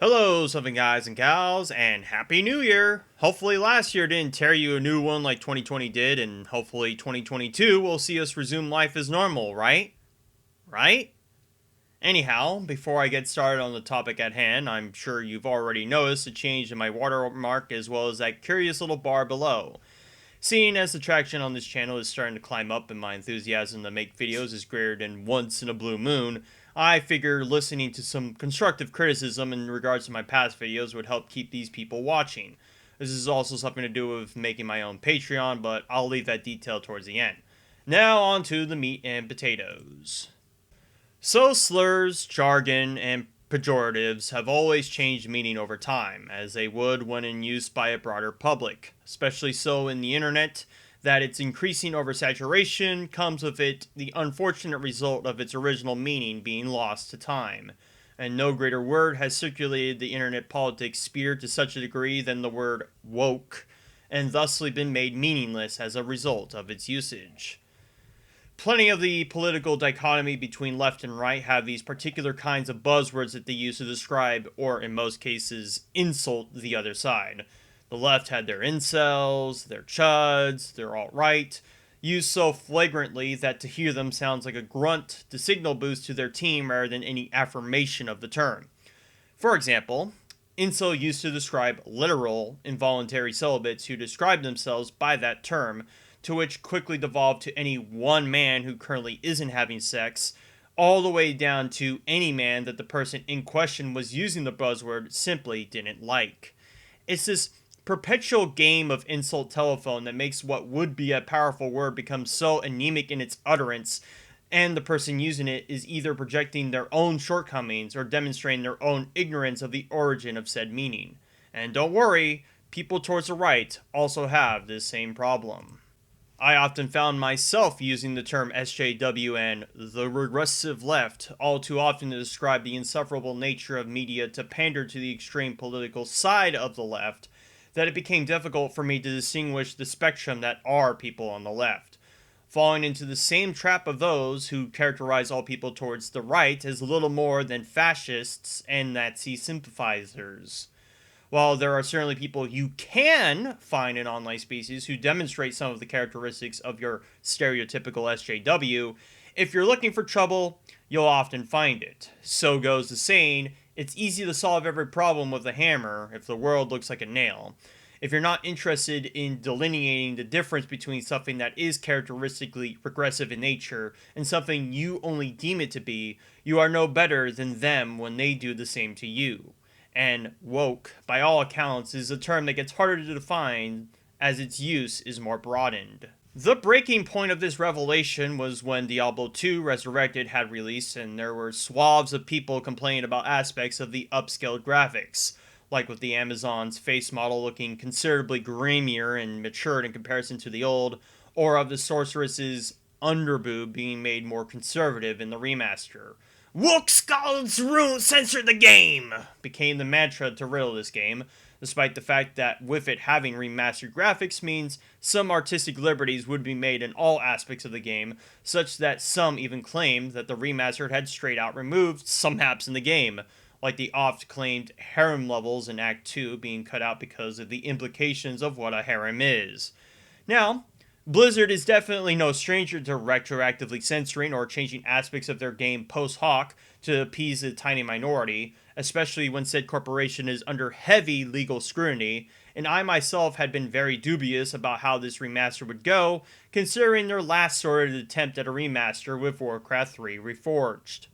Hello, Southern guys and gals, and Happy New Year! Hopefully last year didn't tear you a new one like 2020 did, and hopefully 2022 will see us resume life as normal, right? Right? Anyhow, before I get started on the topic at hand, I'm sure you've already noticed a change in my watermark as well as that curious little bar below. Seeing as the traction on this channel is starting to climb up and my enthusiasm to make videos is greater than once in a blue moon, I figure listening to some constructive criticism in regards to my past videos would help keep these people watching. This is also something to do with making my own Patreon, but I'll leave that detail towards the end. Now on to the meat and potatoes. So slurs, jargon, and pejoratives have always changed meaning over time, as they would when in use by a broader public, especially so in the internet, that its increasing oversaturation comes with it the unfortunate result of its original meaning being lost to time. And no greater word has circulated the internet politics sphere to such a degree than the word woke, and thusly been made meaningless as a result of its usage. Plenty of the political dichotomy between left and right have these particular kinds of buzzwords that they use to describe, or in most cases, insult the other side. The left had their incels, their chuds, their alt-right, used so flagrantly that to hear them sounds like a grunt to signal boost to their team rather than any affirmation of the term. For example, incel used to describe literal, involuntary celibates who describe themselves by that term, to which quickly devolved to any one man who currently isn't having sex, all the way down to any man that the person in question was using the buzzword simply didn't like. It's this perpetual game of insult telephone that makes what would be a powerful word become so anemic in its utterance, and the person using it is either projecting their own shortcomings or demonstrating their own ignorance of the origin of said meaning. And don't worry, people towards the right also have this same problem. I often found myself using the term SJW and the regressive left all too often to describe the insufferable nature of media to pander to the extreme political side of the left, that it became difficult for me to distinguish the spectrum that are people on the left, falling into the same trap of those who characterize all people towards the right as little more than fascists and Nazi sympathizers. While there are certainly people you can find in online species who demonstrate some of the characteristics of your stereotypical SJW, if you're looking for trouble, you'll often find it. So goes the saying, it's easy to solve every problem with a hammer if the world looks like a nail. If you're not interested in delineating the difference between something that is characteristically regressive in nature and something you only deem it to be, you are no better than them when they do the same to you. And woke, by all accounts, is a term that gets harder to define as its use is more broadened. The breaking point of this revelation was when Diablo 2 Resurrected had released and there were swaths of people complaining about aspects of the upscaled graphics, like with the Amazon's face model looking considerably grimier and matured in comparison to the old, or of the sorceress's underboob being made more conservative in the remaster. Woke Scald's Rune censored the game! Became the mantra to riddle this game, despite the fact that with it having remastered graphics means some artistic liberties would be made in all aspects of the game, such that some even claimed that the remastered had straight out removed some maps in the game, like the oft-claimed harem levels in Act 2 being cut out because of the implications of what a harem is. Now, Blizzard is definitely no stranger to retroactively censoring or changing aspects of their game post hoc to appease a tiny minority, especially when said corporation is under heavy legal scrutiny, and I myself had been very dubious about how this remaster would go, considering their last sordid attempt at a remaster with Warcraft 3 Reforged.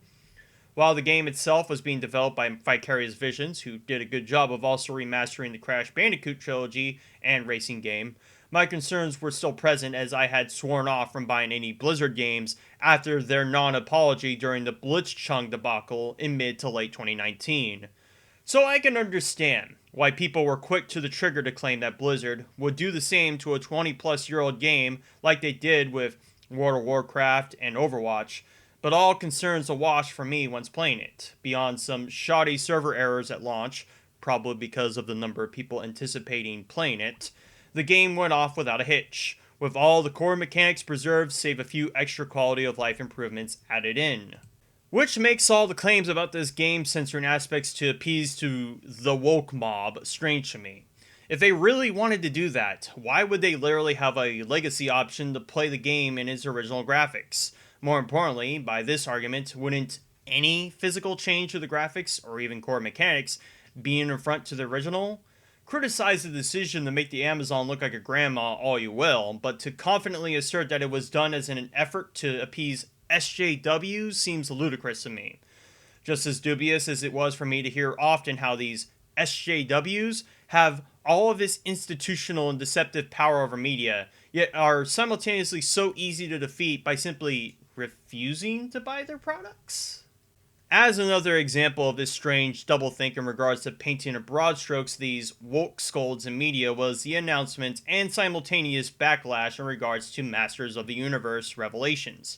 While the game itself was being developed by Vicarious Visions, who did a good job of also remastering the Crash Bandicoot trilogy and racing game, my concerns were still present as I had sworn off from buying any Blizzard games after their non-apology during the Blitzchung debacle in mid to late 2019. So I can understand why people were quick to the trigger to claim that Blizzard would do the same to a 20-plus-year-old game like they did with World of Warcraft and Overwatch, but all concerns awash for me once playing it, beyond some shoddy server errors at launch, probably because of the number of people anticipating playing it. The game went off without a hitch, with all the core mechanics preserved save a few extra quality of life improvements added in. Which makes all the claims about this game censoring aspects to appease to the woke mob strange to me. If they really wanted to do that, why would they literally have a legacy option to play the game in its original graphics? More importantly, by this argument, wouldn't any physical change to the graphics or even core mechanics be an affront to the original? Criticize the decision to make the Amazon look like a grandma all you will, but to confidently assert that it was done as an effort to appease SJWs seems ludicrous to me. Just as dubious as it was for me to hear often how these SJWs have all of this institutional and deceptive power over media, yet are simultaneously so easy to defeat by simply refusing to buy their products. As another example of this strange doublethink in regards to painting in broad strokes these woke scolds in media was the announcement and simultaneous backlash in regards to Masters of the Universe revelations.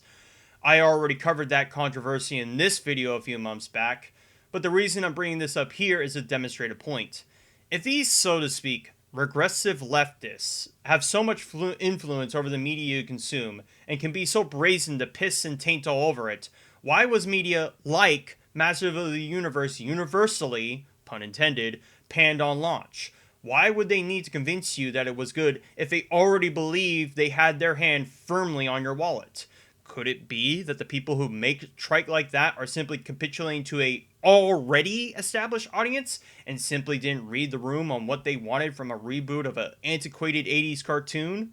I already covered that controversy in this video a few months back, but the reason I'm bringing this up here is to demonstrate a point. If these, so to speak, regressive leftists have so much influence over the media you consume and can be so brazen to piss and taint all over it, why was media like Masters of the Universe universally, pun intended, panned on launch? Why would they need to convince you that it was good if they already believed they had their hand firmly on your wallet? Could it be that the people who make trike like that are simply capitulating to a already established audience and simply didn't read the room on what they wanted from a reboot of an antiquated 80s cartoon?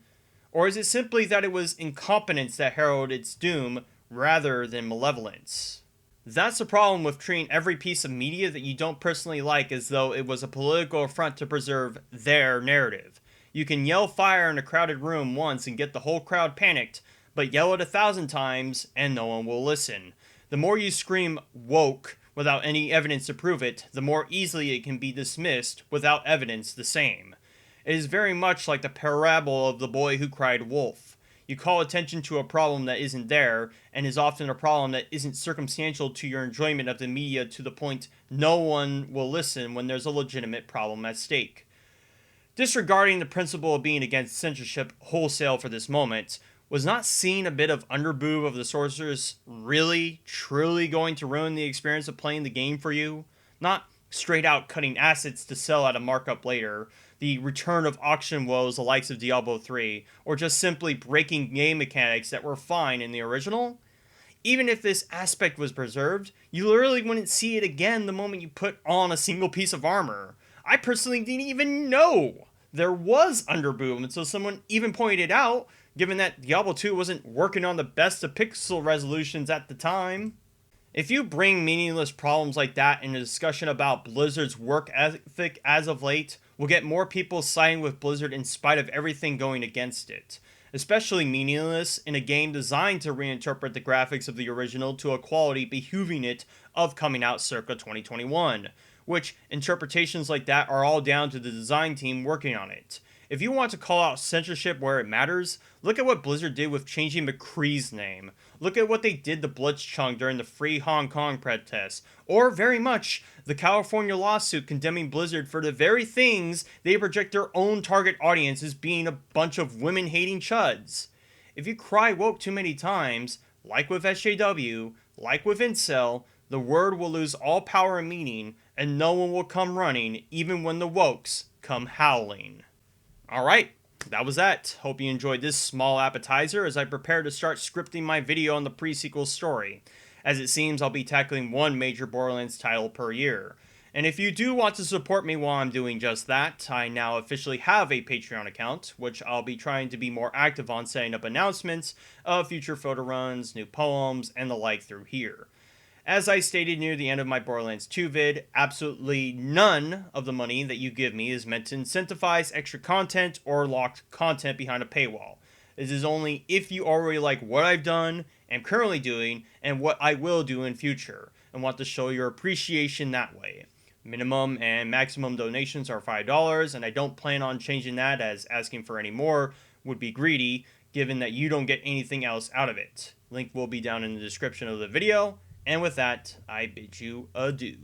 Or is it simply that it was incompetence that heralded its doom rather than malevolence? That's the problem with treating every piece of media that you don't personally like as though it was a political affront to preserve their narrative. You can yell fire in a crowded room once and get the whole crowd panicked, but yell it 1,000 times and no one will listen. The more you scream woke without any evidence to prove it, the more easily it can be dismissed without evidence the same. It is very much like the parable of the boy who cried wolf. You call attention to a problem that isn't there, and is often a problem that isn't circumstantial to your enjoyment of the media to the point no one will listen when there's a legitimate problem at stake. Disregarding the principle of being against censorship wholesale for this moment, was not seeing a bit of underboob of the sorceress really, truly going to ruin the experience of playing the game for you? Not straight out cutting assets to sell at a markup later, the return of auction woes the likes of Diablo 3, or just simply breaking game mechanics that were fine in the original? Even if this aspect was preserved, you literally wouldn't see it again the moment you put on a single piece of armor. I personally didn't even know there was underboob until someone even pointed it out, given that Diablo 2 wasn't working on the best of pixel resolutions at the time. If you bring meaningless problems like that in a discussion about Blizzard's work ethic as of late, we'll get more people siding with Blizzard in spite of everything going against it. Especially meaningless in a game designed to reinterpret the graphics of the original to a quality behooving it of coming out circa 2021, which interpretations like that are all down to the design team working on it. If you want to call out censorship where it matters, look at what Blizzard did with changing McCree's name. Look at what they did to Blitzchung during the Free Hong Kong protests. Or, very much, the California lawsuit condemning Blizzard for the very things they project their own target audience as being a bunch of women-hating chuds. If you cry woke too many times, like with SJW, like with Incel, the word will lose all power and meaning, and no one will come running, even when the wokes come howling. Alright, that was that. Hope you enjoyed this small appetizer as I prepare to start scripting my video on the pre-sequel story. As it seems, I'll be tackling one major Borderlands title per year. And if you do want to support me while I'm doing just that, I now officially have a Patreon account, which I'll be trying to be more active on setting up announcements of future photo runs, new poems, and the like through here. As I stated near the end of my Borderlands 2 vid, absolutely none of the money that you give me is meant to incentivize extra content or locked content behind a paywall. This is only if you already like what I've done, am currently doing, and what I will do in future, and want to show your appreciation that way. Minimum and maximum donations are $5, and I don't plan on changing that, as asking for any more would be greedy, given that you don't get anything else out of it. Link will be down in the description of the video. And with that, I bid you adieu.